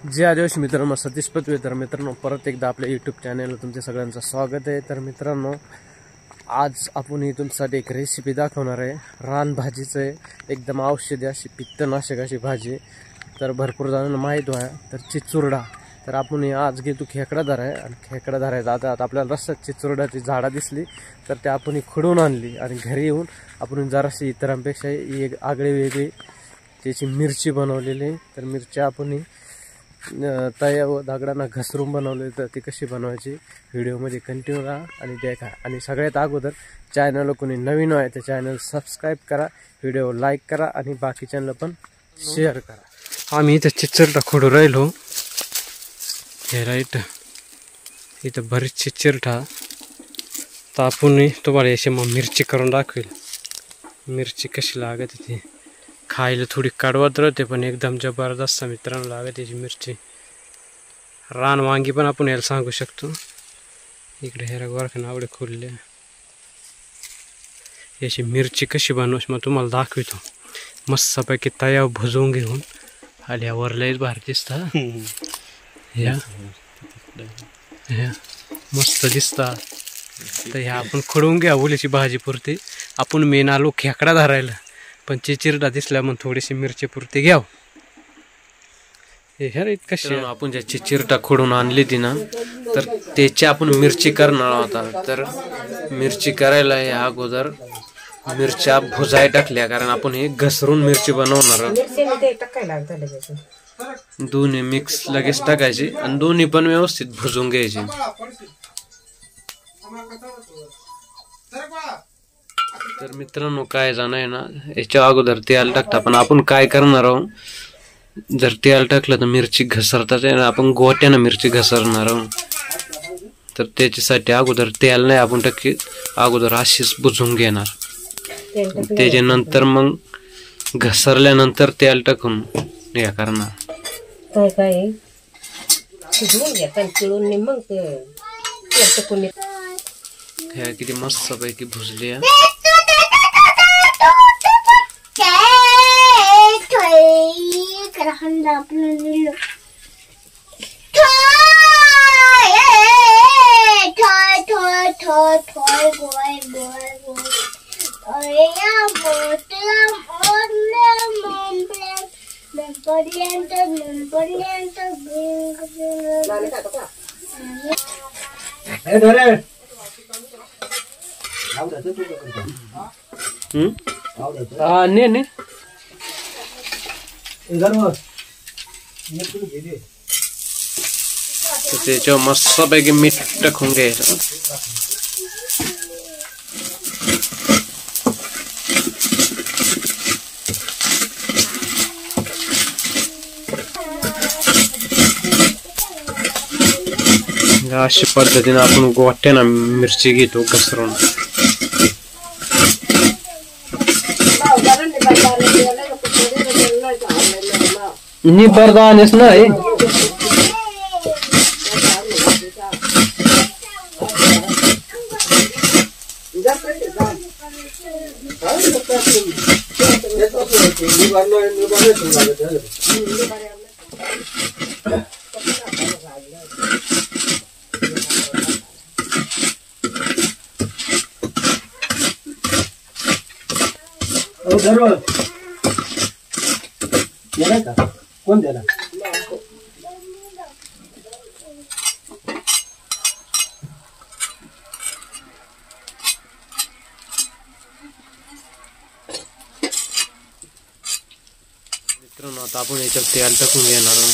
जय आदिवासी मित्रांनो, सतीश पत्वे. तर मित्रांनो, परत एकदा आपल्या यूट्यूब चॅनलला तुमच्या सगळ्यांचं स्वागत आहे. तर मित्रांनो, आज आपण ही तुमच्यासाठी एक रेसिपी दाखवणार आहे. रानभाजीचं आहे, एकदम औषधी अशी पित्तनाशक अशी भाजी. तर भरपूर जणांना माहीत आहे. तर चिचुरडा. तर आपण आज घेतो खेकडाधार आहे आणि खेकडाधार आहे. आता आपल्याला रस्त्यात चिचुरडाची झाडं दिसली तर त्या आपण खुडून आणली आणि घरी येऊन आपण जराशी इतरांपेक्षा एक आगळी वेगळी त्याची मिरची बनवलेली आहे. तर मिरच्या आपण तया व दगडांना घसरून बनवले. तर ती कशी बनवायची व्हिडिओमध्ये कंटिन्यू राहा आणि देखा. आणि सगळ्यात अगोदर चॅनलला कोणी नवीन आहे तर चॅनल सबस्क्राईब करा, व्हिडिओ लाईक करा आणि बाकी चॅनल पण शेअर करा. आम्ही इथं चिचरटा खोडू राहिलो. हे राईट इथं बरीच चिचरटा. तर आपण तुम्हाला याची मग मिरची करून दाखवेल. मिरची कशी लागत ती खायला थोडी कडवत राहते पण एकदम जबरदस्त मित्रांनो लागत याची मिरची. रान वांगी पण आपण याला सांगू शकतो. इकडे हेरा गोरखा आवडे खोलले. याची मिरची कशी बनवायची मग तुम्हाला दाखवतो. मस्तपैकी तया भुजवून घेऊन आल्यावर लयच भारी दिसतात. ह्या मस्त दिसतात. तर ह्या आपण खोडून घ्या ओलीची भाजी पुरते. आपण मेन आलो खेकडा धरायला पण चिचिरडा दिसल्या मग थोडीशी मिरची पुरती घ्याव. हे कशी आपण ज्या चिचिरडा खोडून आणली ती ना तर त्याची आपण मिरची करणार होता. तर मिरची करायला हे अगोदर मिरच्या भुजाय टाकल्या कारण आपण हे घसरून मिरची बनवणार. दोन्ही मिक्स लगेच टाकायची आणि दोन्ही पण व्यवस्थित भुजून घ्यायची. तर मित्रांनो काय जाणं आहे ना, याच्या अगोदर तेल टाकता पण आपण काय करणार आहोत, जर तेल टाकलं तर मिरची घसरतात आहे ना, आपण गोट्यानं मिरची घसरणार आहोत. तर त्याच्यासाठी अगोदर तेल नाही आपण टाकी, अगोदर अशीच बुजून घेणार. त्याच्यानंतर मग घसरल्यानंतर तेल टाकून हे करणार. ह्या किती मस्त पैकी भुजली. ने त्याच्यावर मस्त पैकी मीठ टाकून घ्यायचं. अशा पद्धतीने आपण गोट्यानं मिरची घेतो घसरून. निबरदानेच नाही कोण द्याला मित्रांनो. आता आपण याच्यात तेल टाकून घेणार आहोत.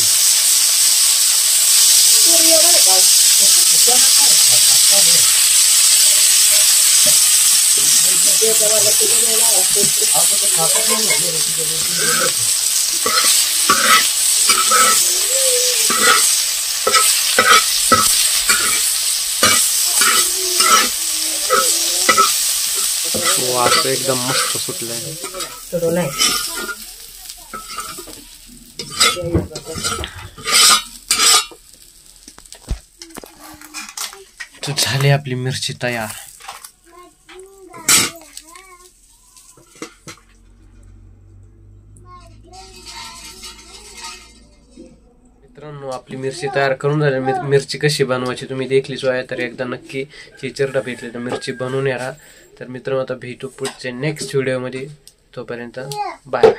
वास एकदम मस्त सुटलाय. तर झाली आपली मिरची तयार. मित्रांनो आपली मिरची तयार करून झाली. मिरची कशी बनवायची तुम्ही देखलीच आहे, तर एकदा नक्की चिचरडा भेटले तर मिरची बनवून या. तर मित्रांनो आता भेटू पुढचे नेक्स्ट व्हिडिओमध्ये. तोपर्यंत बाय.